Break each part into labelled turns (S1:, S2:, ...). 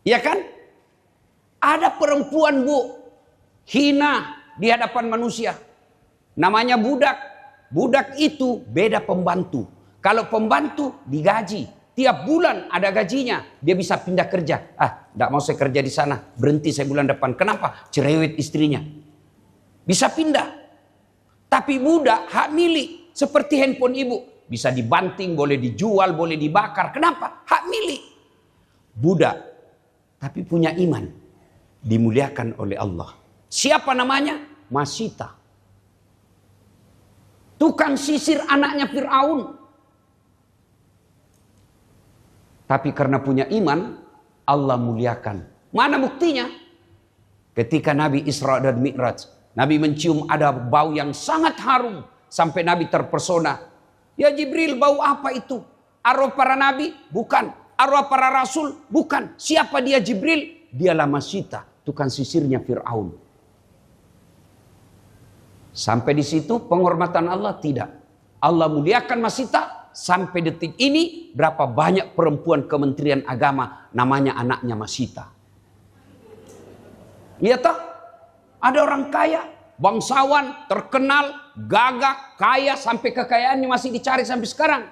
S1: Ya kan? Ada perempuan, Bu, hina di hadapan manusia. Namanya budak. Budak itu beda pembantu. Kalau pembantu digaji. Tiap bulan ada gajinya. Dia bisa pindah kerja. Tidak mau saya kerja di sana. Berhenti saya bulan depan. Kenapa? Cerewet istrinya. Bisa pindah. Tapi budak hak milik. Seperti handphone ibu. Bisa dibanting, boleh dijual, boleh dibakar. Kenapa? Hak milik. Budak. Tapi punya iman. Dimuliakan oleh Allah. Siapa namanya? Masita. Tukang sisir anaknya Fir'aun. Tapi karena punya iman, Allah muliakan. Mana buktinya? Ketika Nabi Isra dan Mi'raj, Nabi mencium ada bau yang sangat harum. Sampai Nabi terpesona. Ya Jibril, bau apa itu? Arwah para Nabi? Bukan. Arwah para Rasul? Bukan. Siapa dia Jibril? Dialah Masita, tukang sisirnya Fir'aun. Sampai di situ penghormatan Allah? Tidak. Allah muliakan Masita. Sampai detik ini berapa banyak perempuan Kementerian Agama namanya anaknya Masita. Lihat toh? Ada orang kaya, bangsawan, terkenal, gagah, kaya, sampai kekayaannya masih dicari sampai sekarang.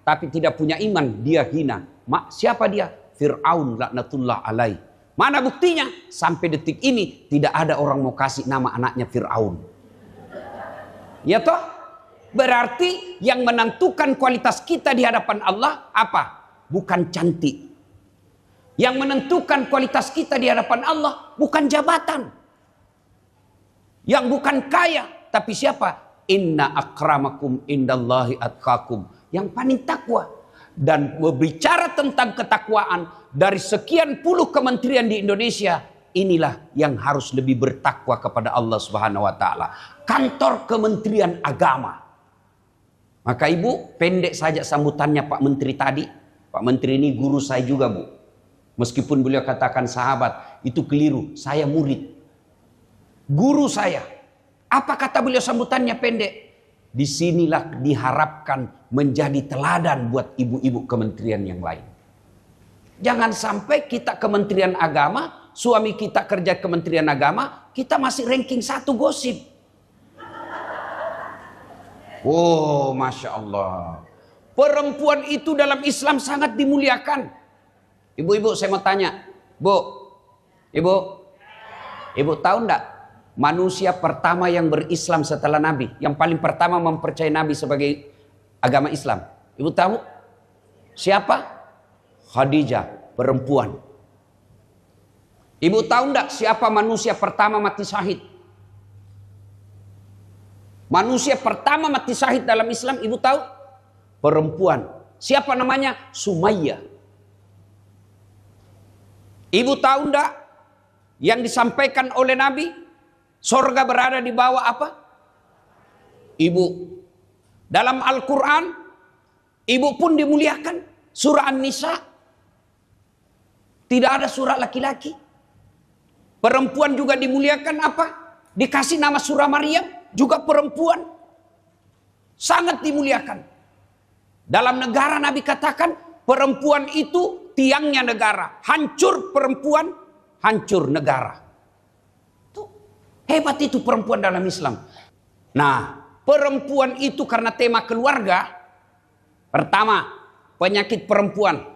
S1: Tapi tidak punya iman, dia hina. Siapa dia? Fir'aun laknatullah alaih. Mana buktinya? Sampai detik ini tidak ada orang mau kasih nama anaknya Fir'aun. Ya toh? Berarti yang menentukan kualitas kita di hadapan Allah apa? Bukan cantik. Yang menentukan kualitas kita di hadapan Allah bukan jabatan. Yang bukan kaya, tapi siapa? Inna akramakum indallahi atqakum. Yang paling takwa. Dan berbicara tentang ketakwaan, dari sekian puluh kementerian di Indonesia, inilah yang harus lebih bertakwa kepada Allah Subhanahu wa taala. Kantor Kementerian Agama. Maka ibu, pendek saja sambutannya Pak Menteri tadi. Pak Menteri ini guru saya juga, Bu. Meskipun beliau katakan sahabat, itu keliru. Saya murid. Guru saya. Apa kata beliau sambutannya pendek? Disinilah diharapkan menjadi teladan buat ibu-ibu kementerian yang lain. Jangan sampai kita Kementerian Agama, suami kita kerja Kementerian Agama, kita masih ranking 1 gosip. Oh, Masya Allah. Perempuan itu dalam Islam sangat dimuliakan. Ibu-ibu saya mau tanya. Ibu tahu enggak? Manusia pertama yang berislam setelah Nabi. Yang paling pertama mempercayai Nabi sebagai agama Islam. Ibu tahu? Siapa? Khadijah, perempuan. Ibu tahu enggak siapa manusia pertama mati syahid? Manusia pertama mati syahid dalam Islam, ibu tahu? Perempuan. Siapa namanya? Sumayyah. Ibu tahu enggak yang disampaikan oleh Nabi? Sorga berada di bawah apa? Ibu. Dalam Al-Quran, ibu pun dimuliakan. Surah An-Nisa. Tidak ada surah laki-laki. Perempuan juga dimuliakan apa? Dikasih nama surah Maryam. Juga perempuan sangat dimuliakan. Dalam negara Nabi katakan perempuan itu tiangnya negara. Hancur perempuan, hancur negara. Tuh, hebat itu perempuan dalam Islam. Nah, perempuan itu karena tema keluarga. Pertama, penyakit perempuan.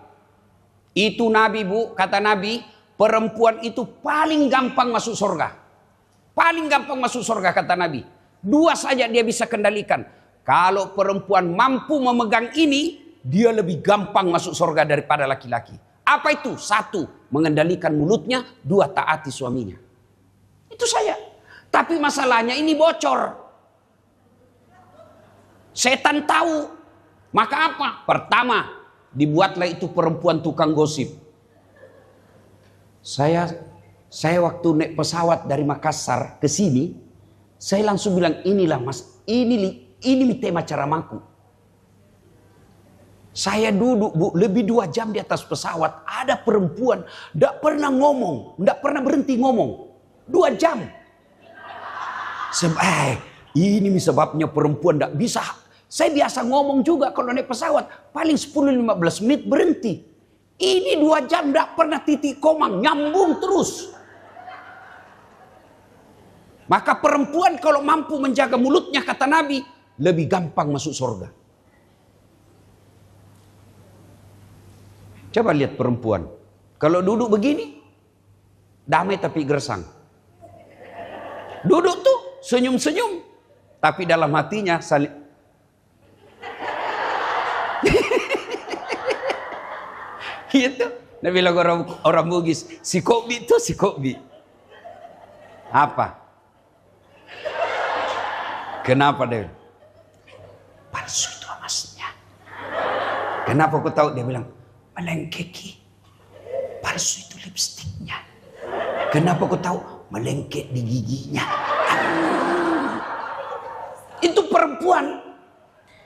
S1: Itu Nabi, Bu, kata Nabi, perempuan itu paling gampang masuk surga. Paling gampang masuk surga kata Nabi. 2 saja dia bisa kendalikan. Kalau perempuan mampu memegang ini, dia lebih gampang masuk surga daripada laki-laki. Apa itu? 1, mengendalikan mulutnya. 2, taati suaminya. Itu saja. Tapi masalahnya ini bocor. Setan tahu. Maka apa? Pertama, dibuatlah itu perempuan tukang gosip. Saya waktu naik pesawat dari Makassar ke sini, saya langsung bilang, inilah mas, ini tema ceramaku. Saya duduk, Bu, lebih 2 jam di atas pesawat. Ada perempuan, tidak pernah ngomong, tidak pernah berhenti ngomong. 2 jam. Ini sebabnya perempuan tidak bisa. Saya biasa ngomong juga kalau naik pesawat. Paling 10-15 menit berhenti. Ini 2 jam tidak pernah titik koma, nyambung terus. Maka perempuan kalau mampu menjaga mulutnya, kata Nabi, lebih gampang masuk surga. Coba lihat perempuan. Kalau duduk begini, damai tapi gersang. Duduk tuh, senyum-senyum. Tapi dalam hatinya saling. Gitu. Dia bilang orang Bugis, si Kobi itu si Kobi. Apa? Kenapa dia? Palsu itu emasnya. Kenapa aku tahu? Dia bilang, melengkeki. Palsu itu lipstiknya. Kenapa aku tahu? Melengkek di giginya. Itu perempuan.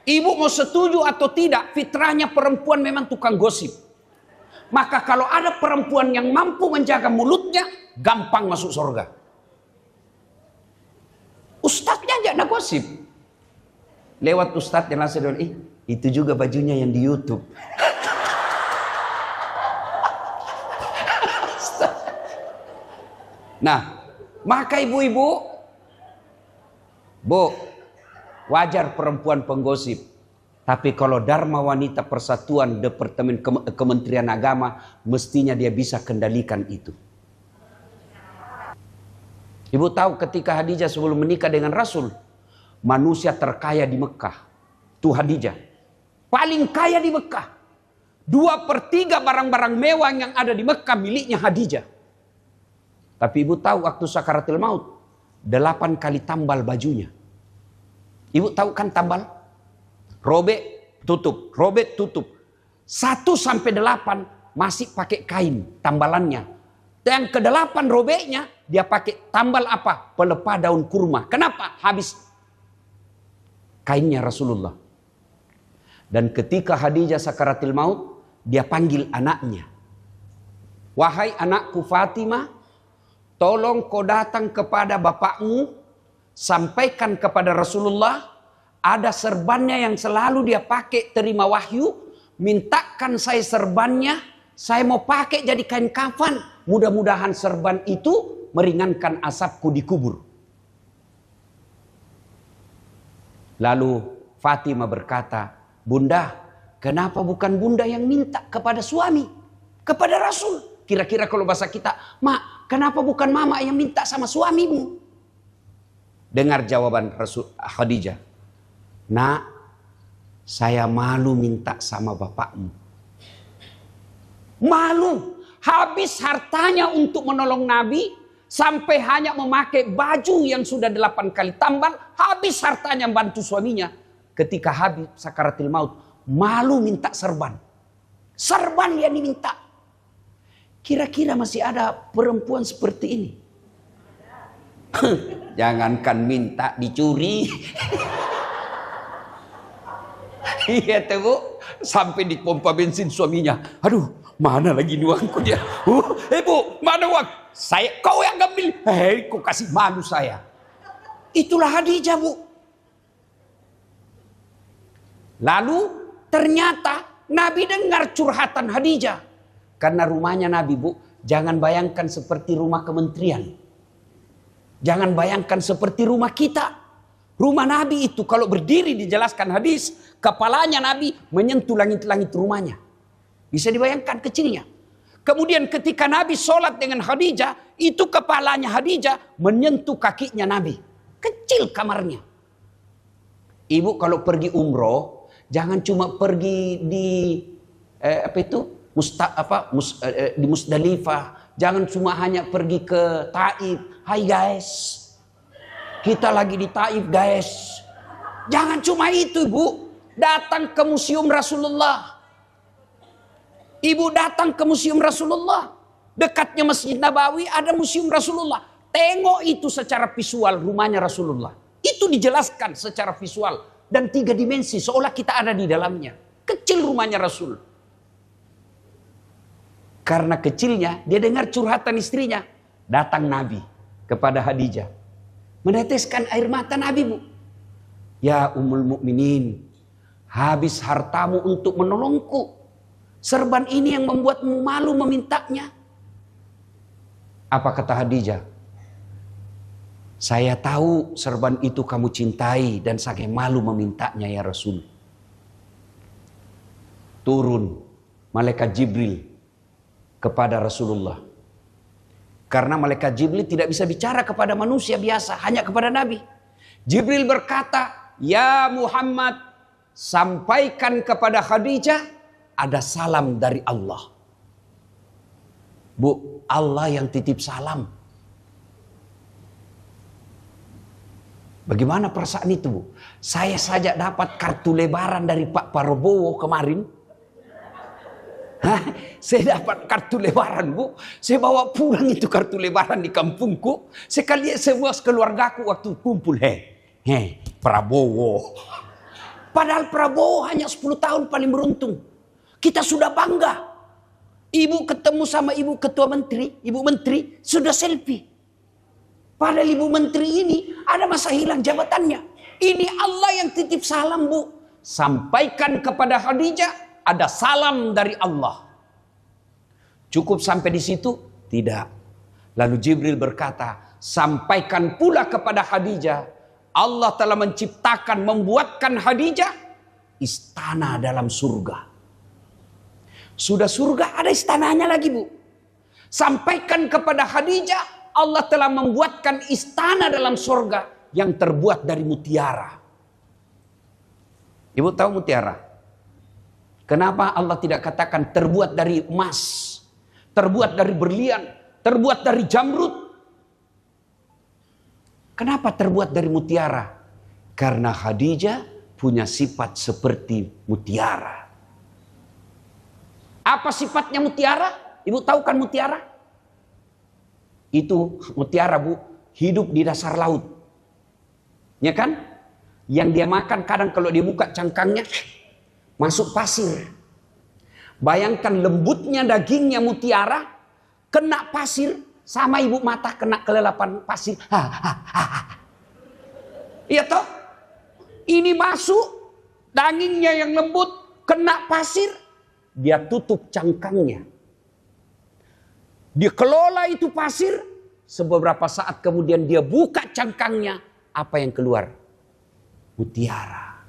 S1: Ibu mau setuju atau tidak, fitrahnya perempuan memang tukang gosip. Maka kalau ada perempuan yang mampu menjaga mulutnya, gampang masuk surga. Ustadznya aja nak gosip. Lewat ustadz yang langsung bilang, itu juga bajunya yang di YouTube. Nah, maka ibu-ibu, Bu, wajar perempuan penggosip. Tapi kalau Dharma Wanita Persatuan Departemen Kementerian Agama, mestinya dia bisa kendalikan itu. Ibu tahu ketika Khadijah sebelum menikah dengan Rasul, manusia terkaya di Mekah, itu Khadijah. Paling kaya di Mekah. 2/3 barang-barang mewah yang ada di Mekah miliknya Khadijah. Tapi ibu tahu waktu sakaratul maut, 8 kali tambal bajunya. Ibu tahu kan tambal? Robek, tutup, robek, tutup. 1 sampai 8 masih pakai kain tambalannya. Yang ke-8 robeknya dia pakai tambal apa? Pelepah daun kurma. Kenapa? Habis kainnya Rasulullah. Dan ketika Khadijah sakaratul maut, dia panggil anaknya. Wahai anakku Fatimah, tolong kau datang kepada bapakmu, sampaikan kepada Rasulullah, ada serbannya yang selalu dia pakai terima wahyu, mintakan saya serbannya, saya mau pakai jadi kain kafan. Mudah-mudahan serban itu meringankan asapku di kubur. Lalu Fatimah berkata, Bunda, kenapa bukan Bunda yang minta kepada suami, kepada Rasul? Kira-kira kalau bahasa kita, Mak, kenapa bukan Mama yang minta sama suamimu? Dengar jawaban Rasul Khadijah. Nak, saya malu minta sama bapakmu. Malu. Habis hartanya untuk menolong Nabi, sampai hanya memakai baju yang sudah 8 kali tambal. Habis hartanya bantu suaminya. Ketika habis sakaratul maut, malu minta serban. Serban yang diminta. Kira-kira masih ada perempuan seperti ini? Jangankan minta, dicuri. Iya tuh Bu, sampai di pompa bensin suaminya. Aduh, mana lagi uangku dia? Bu, mana uang? Kau yang ambil. Kau kasih malu saya. Itulah Khadijah Bu. Lalu ternyata Nabi dengar curhatan Khadijah. Karena rumahnya Nabi Bu, jangan bayangkan seperti rumah kementerian. Jangan bayangkan seperti rumah kita. Rumah Nabi itu kalau berdiri dijelaskan hadis, kepalanya Nabi menyentuh langit-langit rumahnya. Bisa dibayangkan kecilnya. Kemudian ketika Nabi sholat dengan Khadijah, itu kepalanya Khadijah menyentuh kakinya Nabi. Kecil kamarnya. Ibu kalau pergi umroh, jangan cuma pergi di di Musdalifah. Jangan cuma hanya pergi ke Taif. Hai guys, kita lagi di Taif guys. Jangan cuma itu Bu. Datang ke museum Rasulullah. Ibu datang ke museum Rasulullah. Dekatnya Masjid Nabawi ada museum Rasulullah. Tengok itu secara visual rumahnya Rasulullah. Itu dijelaskan secara visual. Dan 3 dimensi seolah kita ada di dalamnya. Kecil rumahnya Rasul. Karena kecilnya dia dengar curhatan istrinya. Datang Nabi kepada Khadijah. Meneteskan air mata Nabi Bu. Ya Ummul Mukminin, habis hartamu untuk menolongku. Serban ini yang membuatmu malu memintanya. Apa kata Khadijah? Saya tahu serban itu kamu cintai dan saya malu memintanya ya Rasul. Turun malaikat Jibril kepada Rasulullah. Karena malaikat Jibril tidak bisa bicara kepada manusia biasa, hanya kepada Nabi. Jibril berkata, "Ya Muhammad, sampaikan kepada Khadijah ada salam dari Allah." Bu, Allah yang titip salam. Bagaimana perasaan itu, Bu? Saya saja dapat kartu lebaran dari Pak Prabowo kemarin. Hah? Saya dapat kartu lebaran, Bu. Saya bawa pulang itu kartu lebaran di kampungku. Sekali semua keluargaku waktu kumpul. Prabowo. Padahal Prabowo hanya 10 tahun paling beruntung. Kita sudah bangga. Ibu ketemu sama ibu ketua menteri, ibu menteri sudah selfie. Padahal ibu menteri ini ada masa hilang jabatannya. Ini Allah yang titip salam, Bu. Sampaikan kepada Khadijah ada salam dari Allah. Cukup sampai di situ? Tidak. Lalu Jibril berkata, sampaikan pula kepada Khadijah, Allah telah menciptakan, membuatkan Khadijah istana dalam surga. Sudah surga ada istananya lagi, Bu. Sampaikan kepada Khadijah, Allah telah membuatkan istana dalam surga yang terbuat dari mutiara. Ibu tahu mutiara? Kenapa Allah tidak katakan terbuat dari emas, terbuat dari berlian, terbuat dari jamrud? Kenapa terbuat dari mutiara? Karena Khadijah punya sifat seperti mutiara. Apa sifatnya mutiara? Ibu tahu kan mutiara? Itu mutiara, Bu, hidup di dasar laut. Ya kan? Yang dia makan kadang kalau dia buka cangkangnya masuk pasir. Bayangkan lembutnya dagingnya mutiara kena pasir sama ibu mata kena kelelapan pasir. Iya toh? Ini masuk dagingnya yang lembut kena pasir, dia tutup cangkangnya. Dia kelola itu pasir, sebeberapa saat kemudian dia buka cangkangnya, apa yang keluar? Mutiara.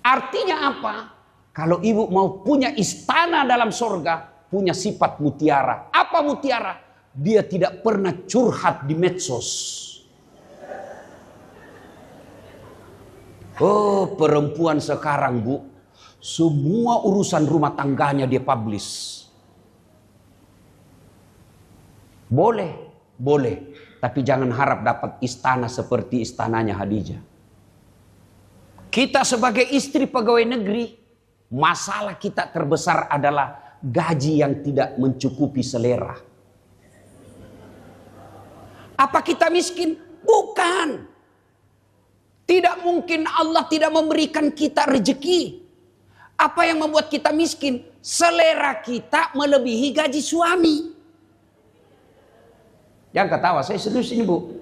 S1: Artinya apa? Kalau ibu mau punya istana dalam sorga, punya sifat mutiara. Apa mutiara? Dia tidak pernah curhat di medsos. Oh, perempuan sekarang, Bu, semua urusan rumah tangganya dia publish. Boleh, tapi jangan harap dapat istana seperti istananya Khadijah. Kita sebagai istri pegawai negeri, masalah kita terbesar adalah gaji yang tidak mencukupi selera. Apa kita miskin? Bukan. Tidak mungkin Allah tidak memberikan kita rezeki. Apa yang membuat kita miskin? Selera kita melebihi gaji suami. Jangan ketawa, saya serius ini, Bu.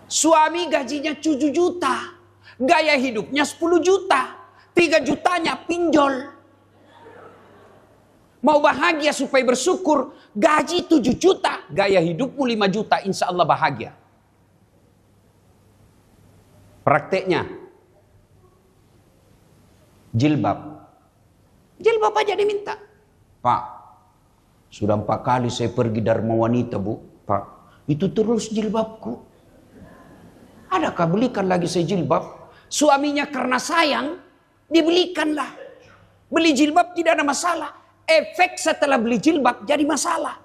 S1: Suami gajinya 7 juta. Gaya hidupnya 10 juta. 3 jutanya pinjol. Mau bahagia supaya bersyukur, gaji 7 juta. Gaya hidupmu 5 juta, insya Allah bahagia. Prakteknya, jilbab. Jilbab aja diminta. Pak, sudah 4 kali saya pergi Dharma Wanita, Bu. Pak, itu terus jilbabku. Adakah belikan lagi saya jilbab? Suaminya karena sayang, dibelikanlah. Beli jilbab tidak ada masalah. Efek setelah beli jilbab jadi masalah.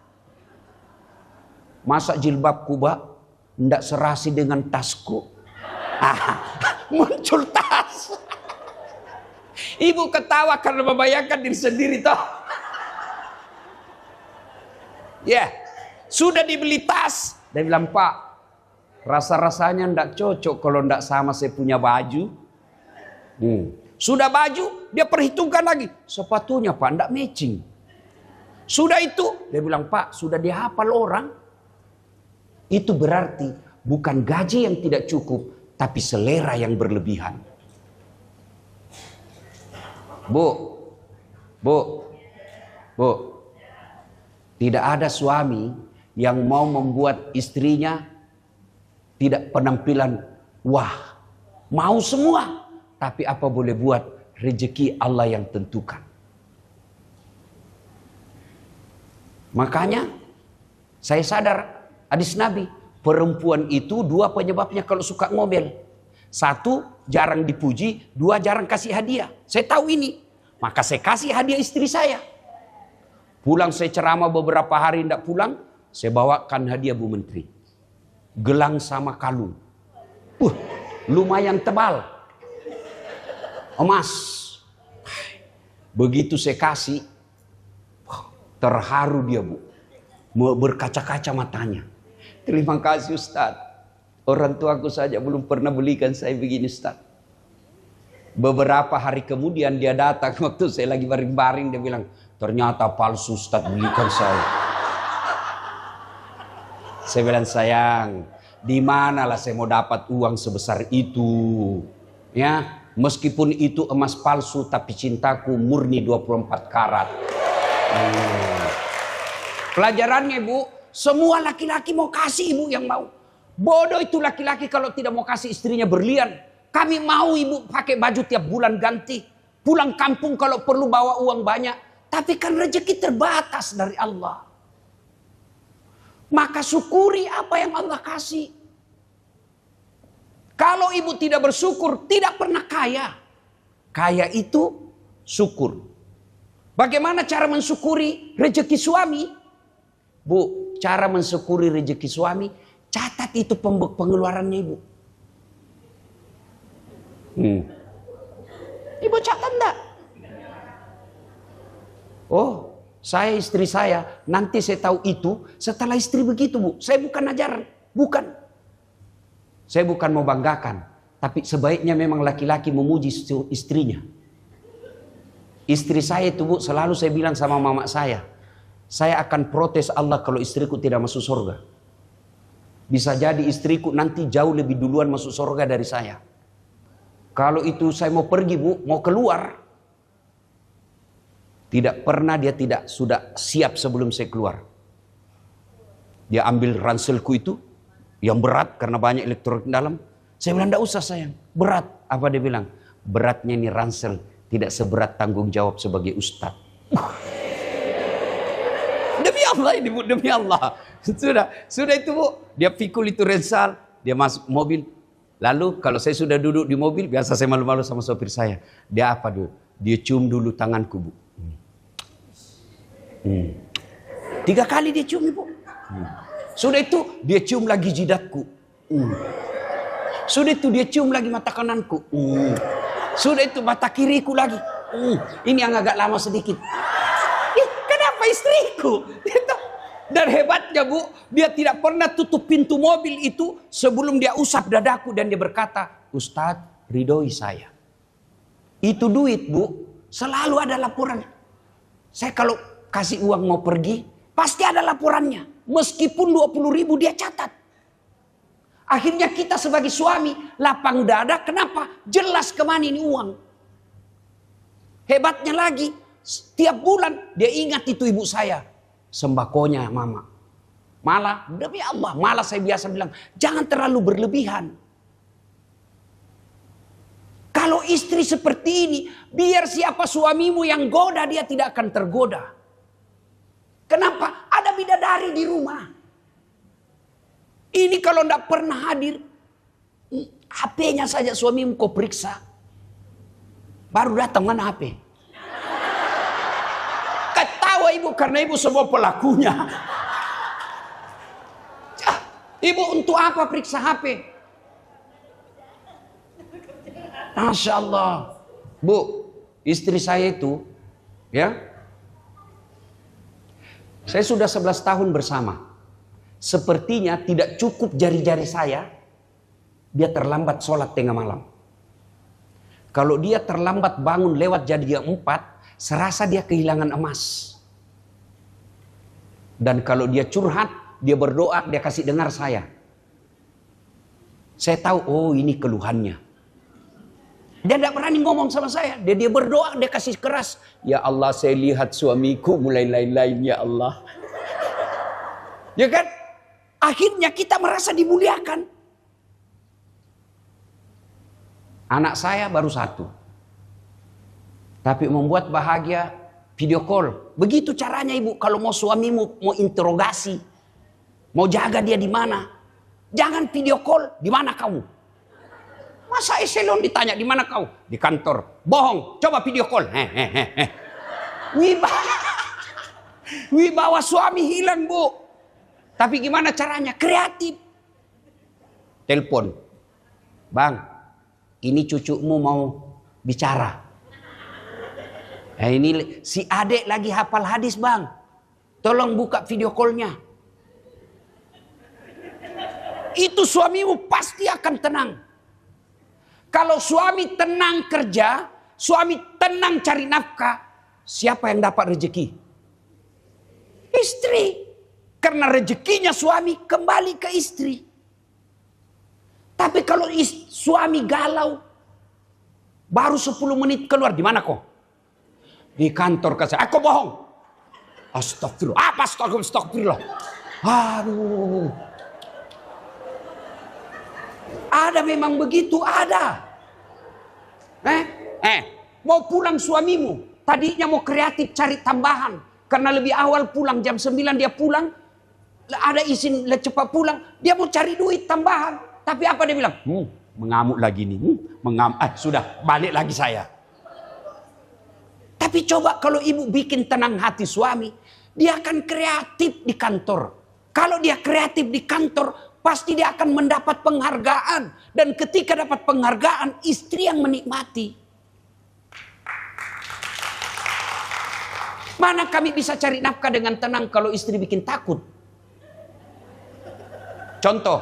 S1: Masa jilbabku, Pak, tidak serasi dengan tasku. Muncul tas. Ibu ketawa karena membayangkan diri sendiri toh. Ya, sudah dibeli tas. Dia bilang, Pak, rasa-rasanya ndak cocok kalau ndak sama saya punya baju. Sudah baju, dia perhitungkan lagi. Sepatunya, Pak, ndak matching. Sudah itu, dia bilang, Pak, sudah dihafal orang. Itu berarti bukan gaji yang tidak cukup, tapi selera yang berlebihan. Bu, Bu, Bu, tidak ada suami yang mau membuat istrinya tidak penampilan wah. Mau semua. Tapi apa boleh buat, rezeki Allah yang tentukan. Makanya saya sadar hadis Nabi, perempuan itu dua penyebabnya kalau suka ngomel. Satu, jarang dipuji. Dua, jarang kasih hadiah. Saya tahu ini. Maka saya kasih hadiah istri saya. Pulang saya ceramah beberapa hari tidak pulang, saya bawakan hadiah Bu Menteri. Gelang sama kalung. Lumayan tebal. Emas. Begitu saya kasih, terharu dia Bu. Berkaca-kaca matanya. Terima kasih Ustaz. Orang tuaku saja belum pernah belikan saya begini Ustaz. Beberapa hari kemudian dia datang waktu saya lagi baring-baring, dia bilang, ternyata palsu Ustaz, belikan saya. Saya bilang, sayang, di manalah saya mau dapat uang sebesar itu? Ya, meskipun itu emas palsu, tapi cintaku murni 24 karat. Pelajarannya Bu, semua laki-laki mau kasih Ibu yang mau. Bodoh itu laki-laki kalau tidak mau kasih istrinya berlian. Kami mau Ibu pakai baju tiap bulan ganti. Pulang kampung kalau perlu bawa uang banyak. Tapi kan rezeki terbatas dari Allah. Maka syukuri apa yang Allah kasih. Kalau Ibu tidak bersyukur, tidak pernah kaya. Kaya itu syukur. Bagaimana cara mensyukuri rezeki suami? Bu, cara mensyukuri rezeki suami, catat itu pengeluarannya Ibu. Ibu catat enggak? Oh, saya istri saya, nanti saya tahu itu setelah istri begitu Bu. Saya bukan ajaran, bukan. Saya bukan mau banggakan, tapi sebaiknya memang laki-laki memuji istrinya. Istri saya itu Bu, selalu saya bilang sama mama saya akan protes Allah kalau istriku tidak masuk surga. Bisa jadi istriku nanti jauh lebih duluan masuk surga dari saya. Kalau itu saya mau pergi Bu, mau keluar, tidak pernah dia tidak sudah siap sebelum saya keluar. Dia ambil ranselku itu yang berat karena banyak elektronik dalam. Saya bilang, enggak usah sayang, berat. Apa dia bilang? Beratnya ini ransel, tidak seberat tanggung jawab sebagai ustadz. Demi Allah ini Bu, demi Allah. Sudah itu Bu, dia pikul itu ransel, dia masuk mobil. Lalu kalau saya sudah duduk di mobil, biasa saya malu-malu sama sopir saya. Dia apa dulu? Dia cium dulu tanganku Bu. 3 kali dia cium Ibu. Sudah itu dia cium lagi jidatku. Sudah itu dia cium lagi mata kananku. Sudah itu mata kiriku lagi. Ini yang agak lama sedikit. Kenapa istriku? Dan hebatnya Bu, dia tidak pernah tutup pintu mobil itu sebelum dia usap dadaku dan dia berkata, Ustadz, ridhoi saya. Itu duit Bu, selalu ada laporan. Saya kalau kasih uang mau pergi, pasti ada laporannya. Meskipun 20.000 dia catat. Akhirnya kita sebagai suami lapang dada, kenapa? Jelas kemana ini uang. Hebatnya lagi, setiap bulan dia ingat itu ibu saya. Sembakonya mama. Malah demi Allah, malah saya biasa bilang, jangan terlalu berlebihan. Kalau istri seperti ini, biar siapa suamimu yang goda, dia tidak akan tergoda. Kenapa? Ada bidadari di rumah. Ini kalau tidak pernah hadir, HP-nya saja suamimu kau periksa. Baru datang, mana HP? Ketawa ibu karena ibu semua pelakunya. Ibu untuk apa periksa HP? Masya Allah. Bu, istri saya itu, ya, saya sudah 11 tahun bersama. Sepertinya tidak cukup jari-jari saya, dia terlambat sholat tengah malam. Kalau dia terlambat bangun lewat jam 4, serasa dia kehilangan emas. Dan kalau dia curhat, dia berdoa, dia kasih dengar saya. Saya tahu, oh ini keluhannya. Dia tidak berani ngomong sama saya. Dia berdoa, dia kasih keras. Ya Allah, saya lihat suamiku mulai lain-lain, ya Allah. Ya kan? Akhirnya kita merasa dimuliakan. Anak saya baru 1. Tapi membuat bahagia video call. Begitu caranya ibu. Kalau mau suamimu mau interogasi. Mau jaga dia di mana. Jangan video call. Di mana kamu? Masa eselon ditanya di mana kau? Di kantor. Bohong. Coba video call. Wibawa suami hilang, Bu. Tapi gimana caranya? Kreatif. Telepon. Bang, ini cucumu mau bicara. Ini si adek lagi hafal hadis, Bang. Tolong buka video callnya. Itu suamimu pasti akan tenang. Kalau suami tenang kerja, suami tenang cari nafkah, siapa yang dapat rezeki? Istri. Karena rezekinya suami kembali ke istri. Tapi kalau suami galau, baru 10 menit keluar, di mana kok? Di kantor kasih. Aku bohong. Astagfirullah. Apa astagfirullah? Aduh. Ada memang begitu, ada. Mau pulang suamimu. Tadinya mau kreatif cari tambahan. Karena lebih awal pulang, jam 9 dia pulang. Ada izin cepat pulang. Dia mau cari duit tambahan. Tapi apa dia bilang? Mengamuk lagi nih. Sudah, balik lagi saya. Tapi coba kalau ibu bikin tenang hati suami. Dia akan kreatif di kantor. Kalau dia kreatif di kantor, pasti dia akan mendapat penghargaan. Dan ketika dapat penghargaan, istri yang menikmati. Mana kami bisa cari nafkah dengan tenang kalau istri bikin takut? Contoh,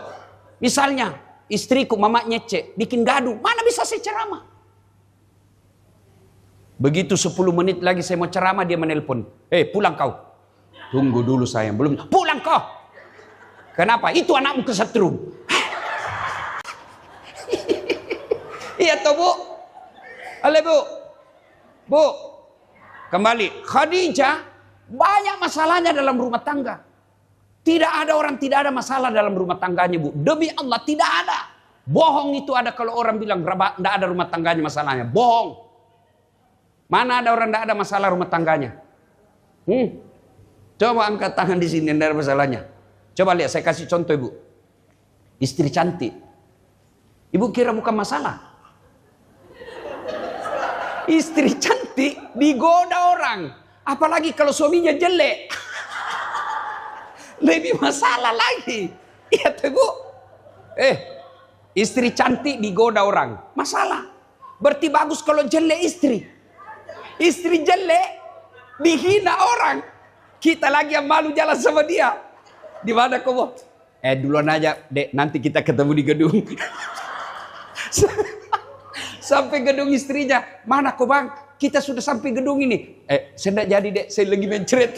S1: misalnya istriku mama nyece, bikin gaduh. Mana bisa saya ceramah? Begitu 10 menit lagi saya mau ceramah, dia menelpon. Pulang kau. Tunggu dulu sayang, belum. Pulang kau. Kenapa? Itu anakmu kesetrum. Iya toh, Bu? Halo, Bu. Bu, kembali. Khadijah banyak masalahnya dalam rumah tangga. Tidak ada orang tidak ada masalah dalam rumah tangganya, Bu. Demi Allah tidak ada. Bohong itu ada kalau orang bilang tidak ada rumah tangganya masalahnya. Bohong. Mana ada orang tidak ada masalah rumah tangganya? Coba angkat tangan di sini, tidak ada masalahnya. Coba lihat, saya kasih contoh, Ibu. Istri cantik. Ibu kira bukan masalah? Istri cantik digoda orang. Apalagi kalau suaminya jelek. Lebih masalah lagi. Iya tuh, Bu. Istri cantik digoda orang. Masalah. Berarti bagus kalau jelek istri. Istri jelek dihina orang. Kita lagi yang malu jalan sama dia. Di mana kamu? Duluan aja, Dek. Nanti kita ketemu di gedung. Sampai gedung istrinya. Mana kok, Bang? Kita sudah sampai gedung ini. Saya tidak jadi, Dek. Saya lagi mencret.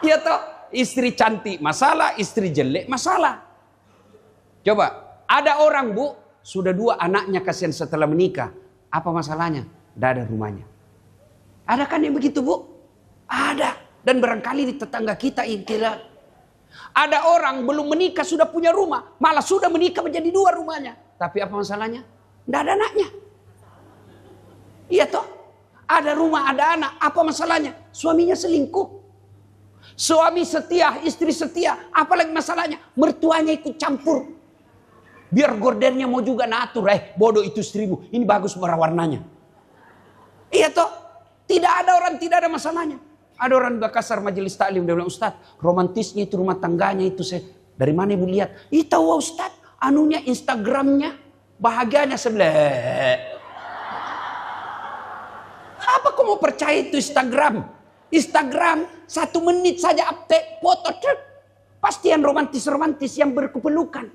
S1: Iya toh. Istri cantik masalah, istri jelek masalah. Coba, ada orang, Bu, sudah 2 anaknya kasihan setelah menikah. Apa masalahnya? Tidak ada rumahnya. Ada kan yang begitu, Bu? Ada. Dan barangkali di tetangga kita kira. Ada orang belum menikah sudah punya rumah. Malah sudah menikah menjadi 2 rumahnya. Tapi apa masalahnya? Tidak ada anaknya. Iya toh? Ada rumah, ada anak. Apa masalahnya? Suaminya selingkuh. Suami setia, istri setia. Apalagi masalahnya? Mertuanya ikut campur. Biar gordennya mau juga natur. Bodoh itu istrimu. Ini bagus warna-warnanya. Iya toh? Tidak ada orang, tidak ada masalahnya. Ada orang di Makassar majelis taklim. Dia bilang, Ustaz, romantisnya itu rumah tangganya itu. Dari mana ibu lihat? Itu Ustaz. Anunya, Instagramnya. Bahagianya sebelah. Apa kau mau percaya itu Instagram? Instagram 1 menit saja update foto. Pasti yang romantis-romantis, yang berkepelukan.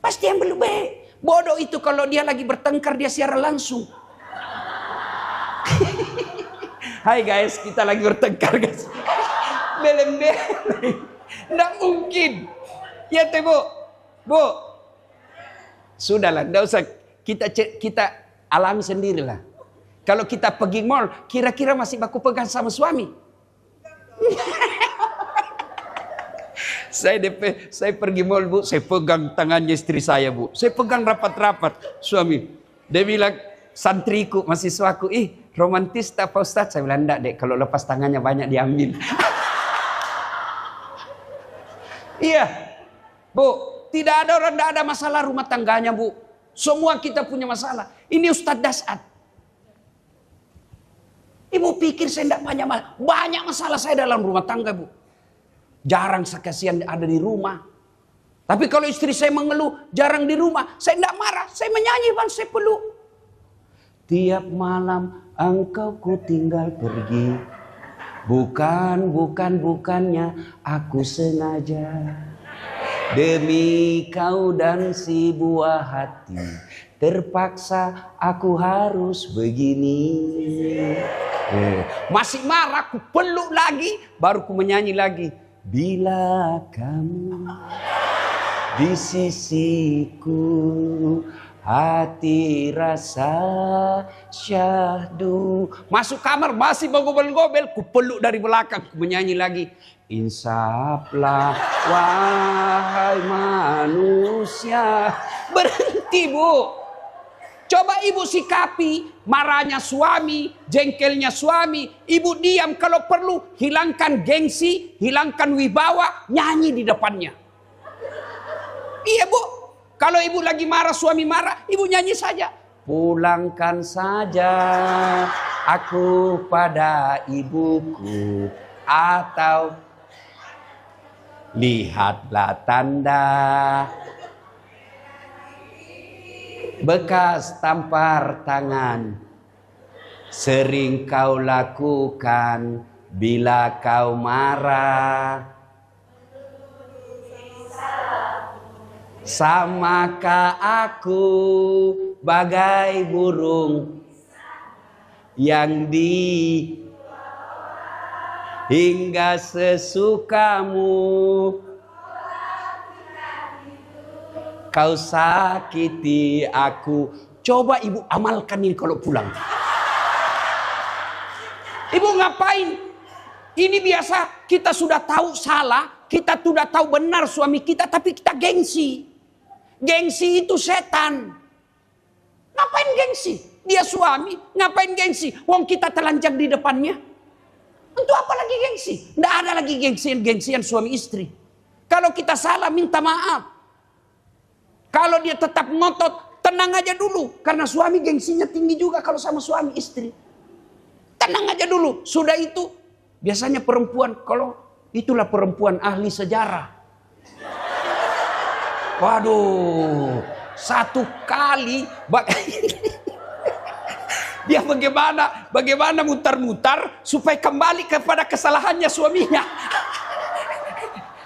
S1: Pasti yang belum baik. Bodoh itu kalau dia lagi bertengkar dia siaran langsung. Hai guys, kita lagi bertengkar guys. Beleng-beleng. Nggak mungkin. Ya teh, Bu. Bu. Sudahlah, nggak usah kita alami sendirilah. Kalau kita pergi mall, kira-kira masih baku pegang sama suami? Saya pergi mall, Bu, saya pegang tangannya istri saya, Bu. Saya pegang rapat-rapat suami. Dia bilang, santriku, mahasiswaku, romantis tak Pak Ustadz? Saya bilang, enggak, Dek, kalau lepas tangannya banyak diambil. Iya, Bu, tidak ada masalah rumah tangganya, Bu. Semua kita punya masalah. Ini Ustadz Dasad. Ibu pikir saya tidak banyak masalah. Banyak masalah saya dalam rumah tangga, Bu. Jarang sekasian ada di rumah. Tapi kalau istri saya mengeluh, jarang di rumah, saya tidak marah. Saya menyanyi, Bang, saya peluk. Tiap malam engkau ku tinggal pergi. Bukannya aku sengaja. Demi kau dan si buah hati, terpaksa aku harus begini. Masih marah, ku peluk lagi, baru ku menyanyi lagi. Bila kamu di sisiku, hati rasa syahdu. Masuk kamar masih menggobel-gobel, ku peluk dari belakang, ku menyanyi lagi. Insaflah wahai manusia. Berhenti, Bu. Coba ibu sikapi marahnya suami, jengkelnya suami. Ibu diam, kalau perlu hilangkan gengsi, hilangkan wibawa, nyanyi di depannya. Iya, Bu. Kalau ibu lagi marah, suami marah, ibu nyanyi saja. Pulangkan saja aku pada ibuku, atau lihatlah tanda bekas tampar tangan sering kau lakukan bila kau marah. Samakah aku bagai burung yang hingga sesukamu kau sakiti aku. Coba ibu amalkan ini kalau pulang. Ibu ngapain? Ini biasa, kita sudah tahu salah, kita sudah tahu benar suami kita, tapi kita gengsi. Gengsi itu setan. Ngapain gengsi? Dia suami, ngapain gengsi? Wong kita telanjang di depannya. Untuk apa lagi gengsi? Tidak ada lagi gengsian suami istri. Kalau kita salah, minta maaf. Kalau dia tetap ngotot, tenang aja dulu. Karena suami gengsinya tinggi juga kalau sama suami istri. Tenang aja dulu. Sudah itu, biasanya perempuan, kalau itulah perempuan ahli sejarah. Waduh, satu kali dia bagaimana mutar-mutar supaya kembali kepada kesalahannya suaminya.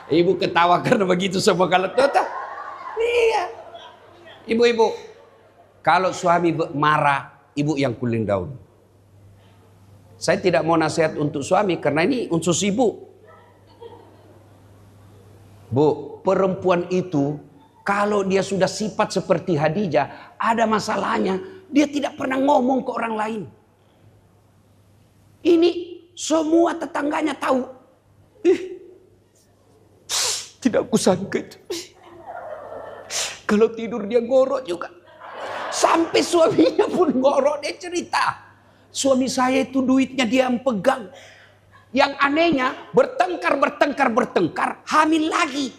S1: Ibu ketawa karena begitu semua kalau tetap. Iya. Ibu-ibu, kalau suami marah, ibu yang cooling down. Saya tidak mau nasihat untuk suami karena ini unsur ibu. Bu, perempuan itu kalau dia sudah sifat seperti Khadijah, ada masalahnya, dia tidak pernah ngomong ke orang lain. Ini semua tetangganya tahu. Tidak kusangka itu. Kalau tidur dia ngorok juga. Sampai suaminya pun ngorok, dia cerita. Suami saya itu duitnya dia yang pegang. Yang anehnya bertengkar, hamil lagi.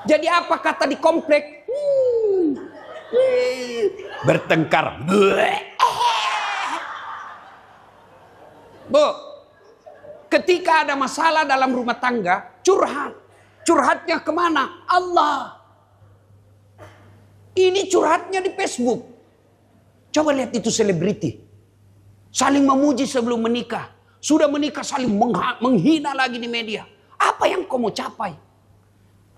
S1: Jadi apa kata di komplek? Bertengkar. Bu, ketika ada masalah dalam rumah tangga, curhat. Curhatnya kemana? Allah. Ini curhatnya di Facebook. Coba lihat itu selebriti. Saling memuji sebelum menikah. Sudah menikah saling menghina lagi di media. Apa yang kau mau capai?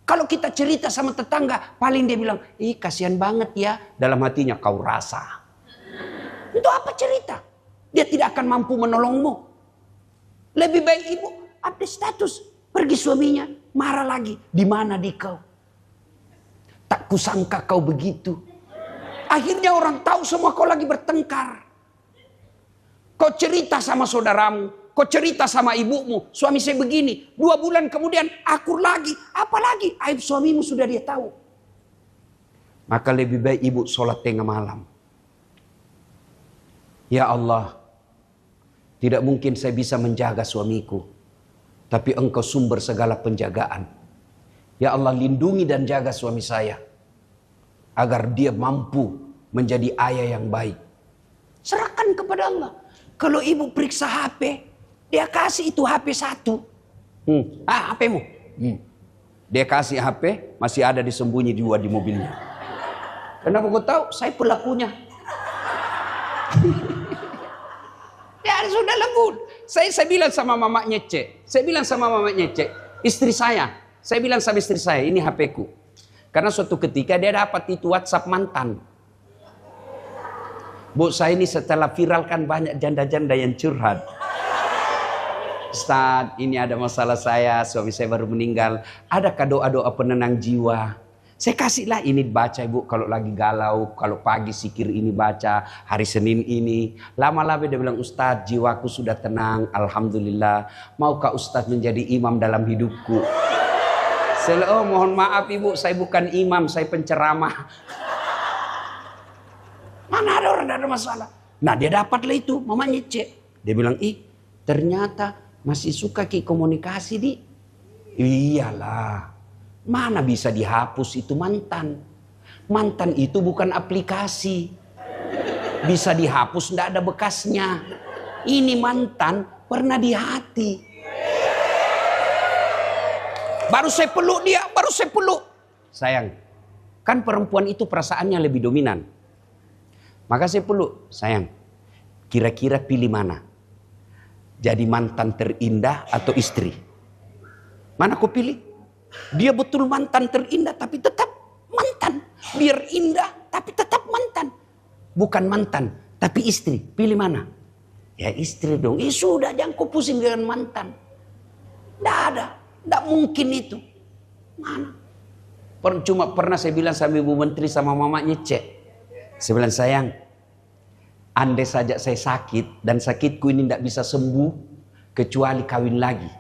S1: Kalau kita cerita sama tetangga, paling dia bilang, kasihan banget ya. Dalam hatinya, kau rasa. Itu apa cerita? Dia tidak akan mampu menolongmu. Lebih baik ibu update status. Pergi suaminya, marah lagi. Di mana di kau? Tak kusangka kau begitu. Akhirnya orang tahu semua kau lagi bertengkar. Kau cerita sama saudaramu, kau cerita sama ibumu, suami saya begini. 2 bulan kemudian akur lagi. Apalagi aib suamimu sudah dia tahu. Maka lebih baik ibu sholat tengah malam. Ya Allah, tidak mungkin saya bisa menjaga suamiku, tapi Engkau sumber segala penjagaan. Ya Allah, lindungi dan jaga suami saya, agar dia mampu menjadi ayah yang baik. Serahkan kepada Allah. Kalau ibu periksa HP, dia kasih itu HP 1. HPmu. Dia kasih HP, masih ada disembunyi 2 di mobilnya. Kenapa kau tahu? Saya pelakunya. Ya sudah lembut. Saya bilang sama mamanya Cek. Istri saya. Saya bilang sama istri saya, ini HP-ku. Karena suatu ketika dia dapat itu WhatsApp mantan. Bu, saya ini setelah viralkan banyak janda-janda yang curhat. Ustaz, ini ada masalah saya, suami saya baru meninggal. Adakah doa-doa penenang jiwa? Saya kasihlah ini baca ibu kalau lagi galau, kalau pagi sikir ini baca, hari Senin ini. Lama-lama dia bilang, Ustaz, jiwaku sudah tenang, alhamdulillah. Maukah Ustaz menjadi imam dalam hidupku? Saya bilang, oh mohon maaf ibu, saya bukan imam, saya penceramah. Mana ada orang, tidak ada masalah. Nah dia dapatlah itu, mamanya Cek. Dia bilang, ternyata masih suka komunikasi di. Iyalah, mana bisa dihapus itu mantan. Mantan itu bukan aplikasi. Bisa dihapus, tidak ada bekasnya. Ini mantan pernah di hati. Baru saya peluk dia, baru saya peluk. Sayang, kan perempuan itu perasaannya lebih dominan. Maka saya peluk, sayang, kira-kira pilih mana? Jadi mantan terindah atau istri? Mana kau pilih? Dia betul mantan terindah tapi tetap mantan. Biar indah tapi tetap mantan. Bukan mantan tapi istri. Pilih mana? Ya istri dong. Sudah, jangan kau pusing dengan mantan. Tidak ada. Tidak mungkin itu. Mana? Cuma pernah saya bilang sama Ibu Menteri sama mamanya Cek. Saya bilang, sayang, andai saja saya sakit dan sakitku ini tidak bisa sembuh kecuali kawin lagi.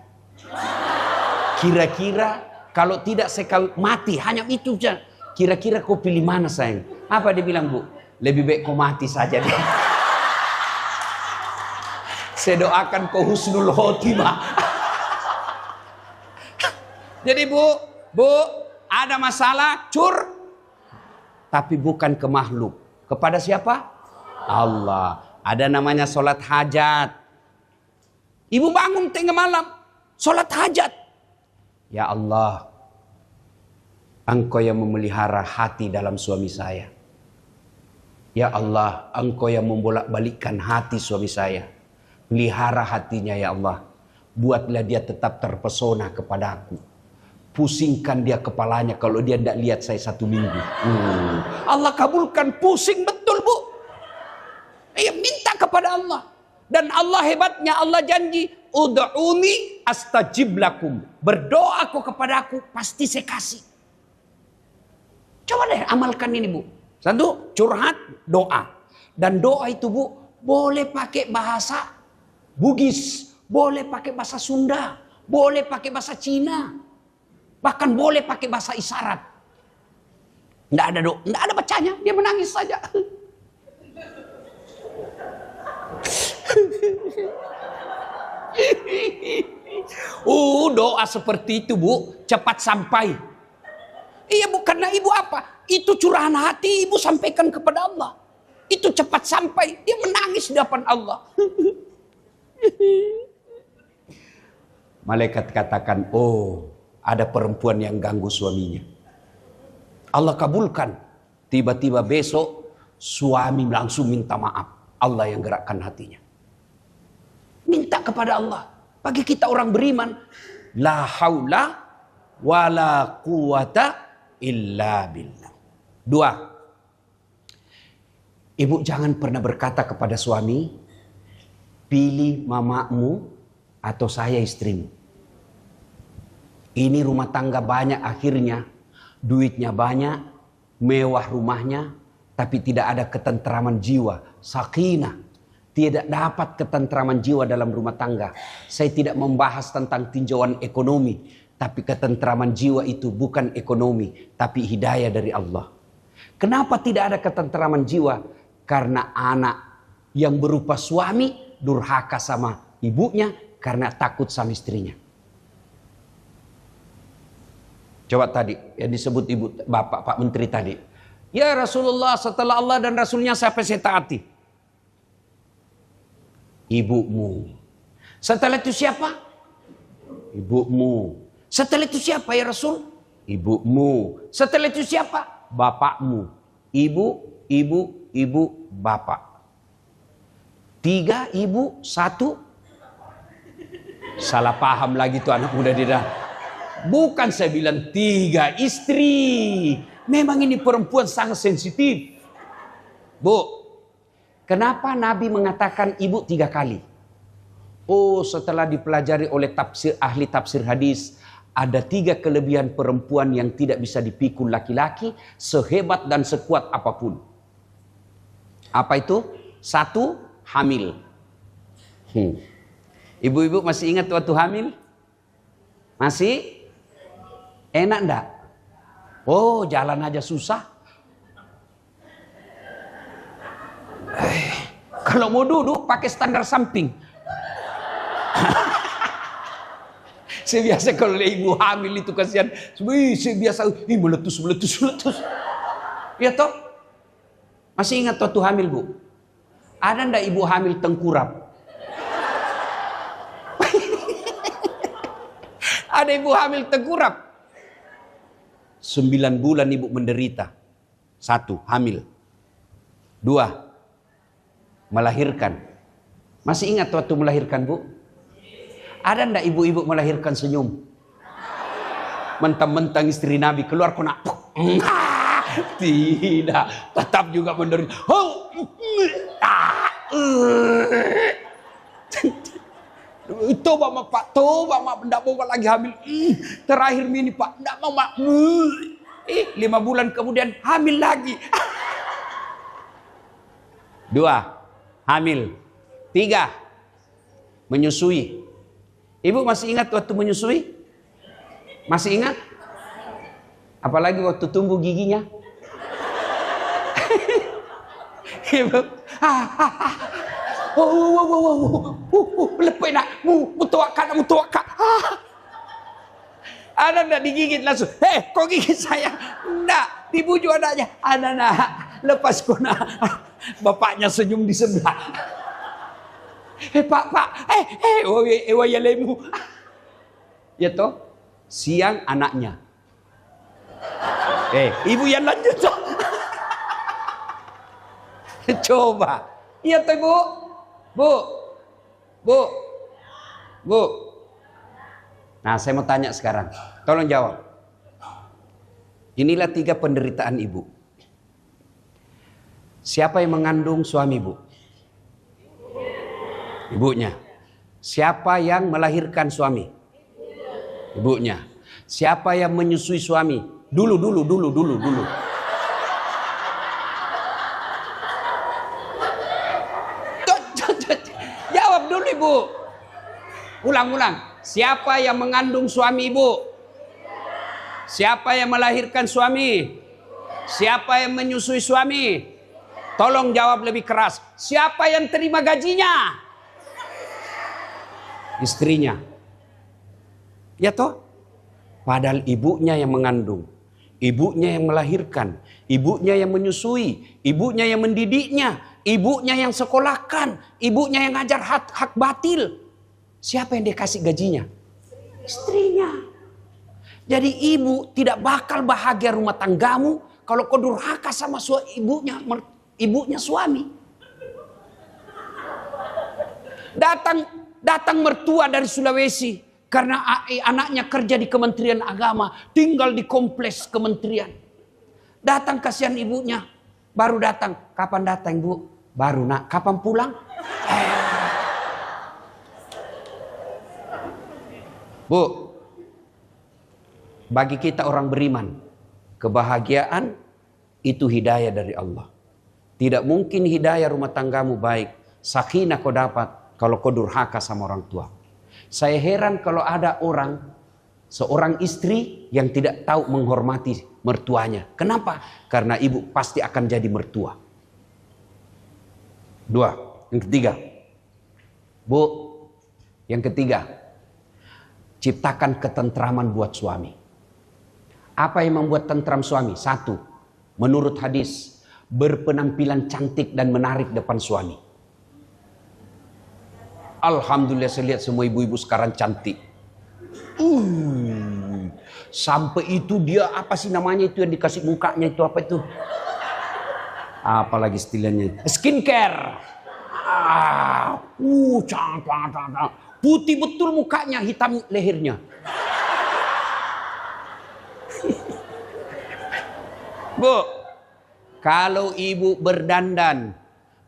S1: Kira-kira kalau tidak saya kawin, mati, hanya itu saja. Kira-kira kau pilih mana sayang? Apa dia bilang, Bu? Lebih baik kau mati saja deh. Saya doakan kau husnul khotimah. Jadi Bu, ada masalah, tapi bukan ke makhluk. Kepada siapa? Allah. Ada namanya sholat hajat. Ibu bangun tengah malam, sholat hajat. Ya Allah, Engkau yang memelihara hati dalam suami saya. Ya Allah, Engkau yang membolak-balikkan hati suami saya. Pelihara hatinya ya Allah. Buatlah dia tetap terpesona kepadaku. Pusingkan dia kepalanya kalau dia tidak lihat saya 1 minggu. Allah kabulkan, pusing betul Bu. Minta kepada Allah. Dan Allah hebatnya, Allah janji, ud'uni astajib lakum. Berdoa kau kepada aku, pasti saya kasih. Coba deh amalkan ini Bu. 1, curhat, doa. Dan doa itu Bu, boleh pakai bahasa Bugis, boleh pakai bahasa Sunda, boleh pakai bahasa Cina. Bahkan boleh pakai bahasa isyarat. Tidak ada bacanya, dia menangis saja. Doa seperti itu Bu, cepat sampai. Iya Bu, karena Ibu apa? Itu curahan hati Ibu sampaikan kepada Allah. Itu cepat sampai, dia menangis di depan Allah. Malaikat katakan, ada perempuan yang ganggu suaminya. Allah kabulkan. Tiba-tiba besok suami langsung minta maaf. Allah yang gerakkan hatinya. Minta kepada Allah. Bagi kita orang beriman, la haula wala quwata illa billah. 2. Ibu jangan pernah berkata kepada suami, pilih mamamu atau saya istrimu. Ini rumah tangga banyak akhirnya, duitnya banyak, mewah rumahnya, tapi tidak ada ketentraman jiwa, sakinah. Tidak dapat ketentraman jiwa dalam rumah tangga. Saya tidak membahas tentang tinjauan ekonomi, tapi ketentraman jiwa itu bukan ekonomi, tapi hidayah dari Allah. Kenapa tidak ada ketentraman jiwa? Karena anak yang berupa suami durhaka sama ibunya karena takut sama istrinya. Coba tadi yang disebut ibu bapak Pak Menteri tadi. Ya Rasulullah, setelah Allah dan Rasulnya siapa saya taati? Ibumu. Setelah itu siapa? Ibumu. Setelah itu siapa ya Rasul? Ibumu. Setelah itu siapa? Bapakmu. Ibu, bapak. 3 ibu, 1. Salah paham lagi tuh anak muda di dalam. Bukan saya bilang 3 istri. Memang ini perempuan sangat sensitif. Bu, kenapa Nabi mengatakan ibu 3 kali? Oh, setelah dipelajari oleh ahli tafsir hadis, ada 3 kelebihan perempuan yang tidak bisa dipikul laki-laki sehebat dan sekuat apapun. Apa itu? 1, hamil. Ibu-ibu masih ingat waktu hamil? Masih? Enak enggak? Oh, jalan aja susah. Kalau mau duduk pakai standar samping. Saya biasa kalau ibu hamil itu kasihan. Saya biasa meletus. Ya toh? Masih ingat waktu hamil, Bu? Ada ndak ibu hamil tengkurap? Ada ibu hamil tengkurap. 9 bulan ibu menderita. 1, hamil. 2, melahirkan. Masih ingat waktu melahirkan, Bu? Ada ndak ibu-ibu melahirkan senyum? Mentang-mentang istri Nabi keluar kena. Tidak, tetap juga menderita. Toba mak Pak, toba mak, ndak mau lagi hamil. Terakhir ini Pak, ndak mau mak. 5 bulan kemudian hamil lagi. 2, hamil. 3, menyusui. Ibu masih ingat waktu menyusui? Masih ingat? Apalagi waktu tumbuh giginya? Ibu, lepet nak, mutuakan. Ada ndak digigit langsung? Kok gigit saya? Ndak, dibujuk anaknya. Ada nak, lepas kona. Bapaknya senyum di sebelah. Pak, ya lemu. Ya toh, siang anaknya. Ibu yang lanjut toh. Coba. Iya toh Bu. Nah, saya mau tanya sekarang. Tolong jawab. Inilah 3 penderitaan ibu. Siapa yang mengandung suami Bu? Ibunya. Siapa yang melahirkan suami? Ibunya. Siapa yang menyusui suami? Dulu. Jawab dulu Ibu. Ulang. Siapa yang mengandung suami Ibu? Siapa yang melahirkan suami? Siapa yang menyusui suami? Tolong jawab lebih keras. Siapa yang terima gajinya? Istrinya. Ya toh? Padahal ibunya yang mengandung, ibunya yang melahirkan, ibunya yang menyusui, ibunya yang mendidiknya, ibunya yang sekolahkan, ibunya yang ngajar hak batil. Siapa yang dia kasih gajinya? Istrinya. Jadi ibu tidak bakal bahagia rumah tanggamu kalau kau durhaka sama ibunya suami. Datang mertua dari Sulawesi karena anaknya kerja di Kementerian Agama, tinggal di kompleks kementerian. Datang kasihan ibunya, baru datang. Kapan datang Bu? Baru nak. Kapan pulang? Bu, bagi kita orang beriman, kebahagiaan Itu hidayah dari Allah. Tidak mungkin hidayah rumah tanggamu baik, sakinah kau dapat kalau kau durhaka sama orang tua. Saya heran kalau ada seorang istri yang tidak tahu menghormati mertuanya. Kenapa? Karena ibu pasti akan jadi mertua. Dua, yang ketiga. Bu, yang ketiga. Ciptakan ketentraman buat suami. Apa yang membuat tentram suami? Satu, menurut hadis, berpenampilan cantik dan menarik depan suami. Alhamdulillah saya lihat semua ibu-ibu sekarang cantik. Sampai itu dia apa sih namanya itu yang dikasih mukanya itu apa itu? Apalagi istilahnya? Skincare. Putih betul mukanya, hitam lehernya. Bu, kalau ibu berdandan,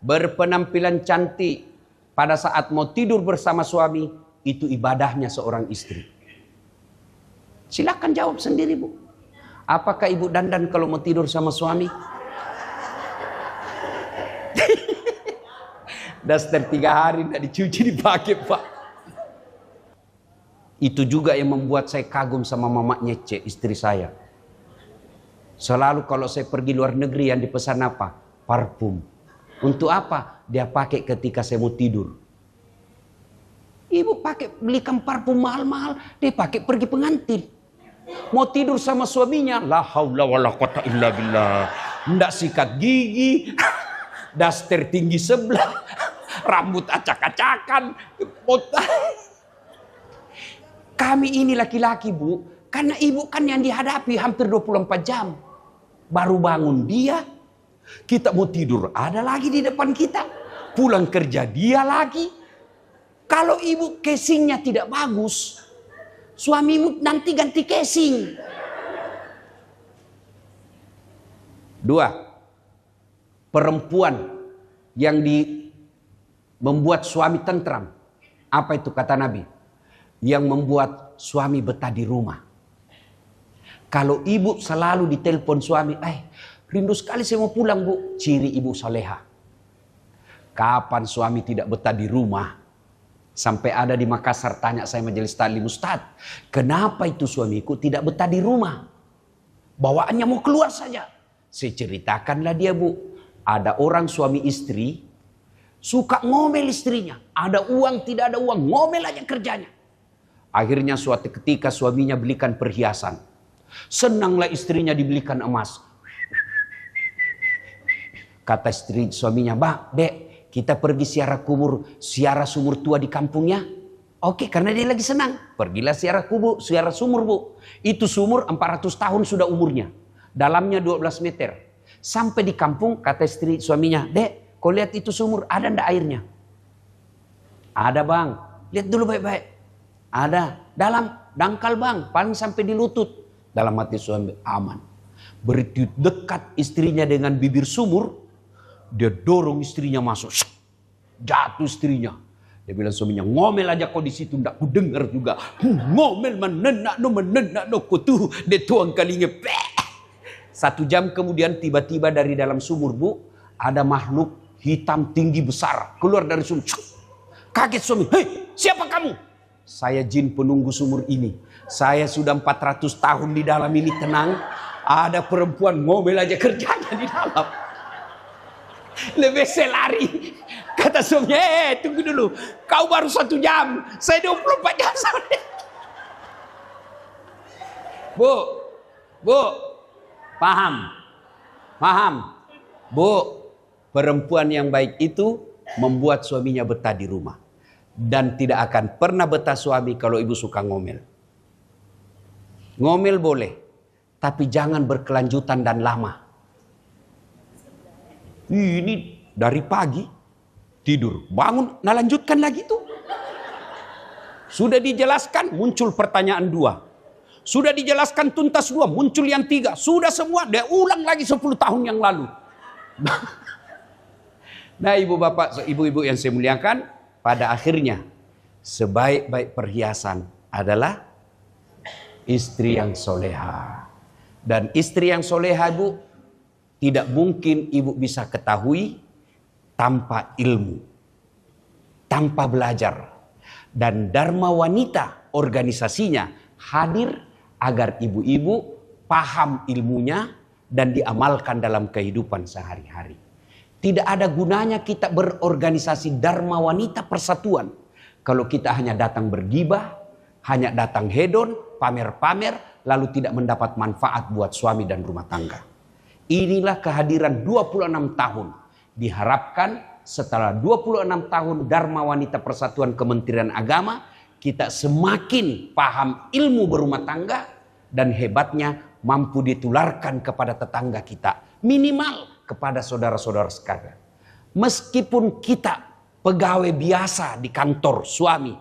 S1: berpenampilan cantik pada saat mau tidur bersama suami, itu ibadahnya seorang istri. Silakan jawab sendiri, Bu. Apakah ibu dandan kalau mau tidur sama suami? Daster 3 hari tidak dicuci dipakai, Pak. Itu juga yang membuat saya kagum sama Mama Nyece, istri saya. Selalu kalau saya pergi luar negeri yang dipesan apa? Parfum. Untuk apa? Dia pakai ketika saya mau tidur. Ibu belikan parfum mahal-mahal, dia pakai pergi pengantin. Mau tidur sama suaminya, la haula wala quwata illa billah. Ndak sikat gigi, daster tinggi sebelah, rambut acak-acakan. Kami ini laki-laki, Bu, karena ibu kan yang dihadapi hampir 24 jam. Baru bangun dia, kita mau tidur ada lagi di depan kita, pulang kerja dia lagi. Kalau ibu casingnya tidak bagus, suamimu nanti ganti casing. Dua, perempuan yang membuat suami tentram. Apa itu kata Nabi? Yang membuat suami betah di rumah. Kalau ibu selalu ditelepon suami, rindu sekali saya mau pulang, Bu. Ciri ibu soleha. Kapan suami tidak betah di rumah? Sampai ada di Makassar tanya saya majelis taklim, Ustaz, kenapa itu suamiku tidak betah di rumah? Bawaannya mau keluar saja. Saya ceritakanlah dia, Bu. Ada orang suami istri, suka ngomel istrinya. Ada uang, tidak ada uang, ngomel aja kerjanya. Akhirnya suatu ketika suaminya belikan perhiasan. Senanglah istrinya dibelikan emas. Kata istri suaminya, Dek, kita pergi siara sumur tua di kampungnya. Oke, karena dia lagi senang. Pergilah siara sumur, Bu. Itu sumur 400 tahun sudah umurnya. Dalamnya 12 meter. Sampai di kampung, kata istri suaminya, Dek, kau lihat itu sumur, ada ndak airnya? Ada, Bang. Lihat dulu baik-baik. Ada. Dalam, dangkal, Bang. Paling sampai di lutut. Dalam hati suami aman. Begitu dekat istrinya dengan bibir sumur, dia dorong istrinya masuk. Jatuh istrinya. Dia bilang suaminya, ngomel aja kau di situ, ndak ku dengar juga. Ngomel menenak no kau tuh, dia tuang kalinya. 1 jam kemudian tiba-tiba dari dalam sumur, Bu, ada makhluk hitam tinggi besar keluar dari sumur. Kaget suami, hei, siapa kamu? Saya jin penunggu sumur ini. Saya sudah 400 tahun di dalam ini tenang. Ada perempuan ngomel aja kerjanya di dalam. Lebih saya lari. Kata suaminya, tunggu dulu. Kau baru 1 jam. Saya 24 jam. Bu. Paham. Bu, perempuan yang baik itu membuat suaminya betah di rumah. Dan tidak akan pernah betah suami kalau ibu suka ngomel. Ngomel boleh, tapi jangan berkelanjutan dan lama. Ini dari pagi tidur, bangun, nah lanjutkan lagi tuh. Sudah dijelaskan, muncul pertanyaan 2. Sudah dijelaskan tuntas 2, muncul yang 3. Sudah semua, dia ulang lagi 10 tahun yang lalu. Nah ibu bapak, ibu-ibu yang saya muliakan, pada akhirnya sebaik-baik perhiasan adalah istri yang soleha. Dan istri yang soleha, Bu, tidak mungkin ibu bisa ketahui tanpa ilmu, tanpa belajar. Dan Dharma Wanita organisasinya hadir agar ibu-ibu paham ilmunya dan diamalkan dalam kehidupan sehari-hari. Tidak ada gunanya kita berorganisasi Dharma Wanita Persatuan kalau kita hanya datang bergibah, hanya datang hedon, pamer-pamer, lalu tidak mendapat manfaat buat suami dan rumah tangga. Inilah kehadiran 26 tahun. Diharapkan setelah 26 tahun Dharma Wanita Persatuan Kementerian Agama, kita semakin paham ilmu berumah tangga dan hebatnya mampu ditularkan kepada tetangga kita, minimal kepada saudara-saudara sekalian. Meskipun kita pegawai biasa di kantor suami,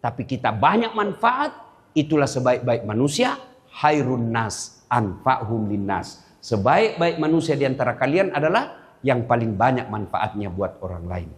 S1: tapi kita banyak manfaat, itulah sebaik-baik manusia, khairun nas anfa'hum linnas. Sebaik-baik manusia di antara kalian adalah yang paling banyak manfaatnya buat orang lain.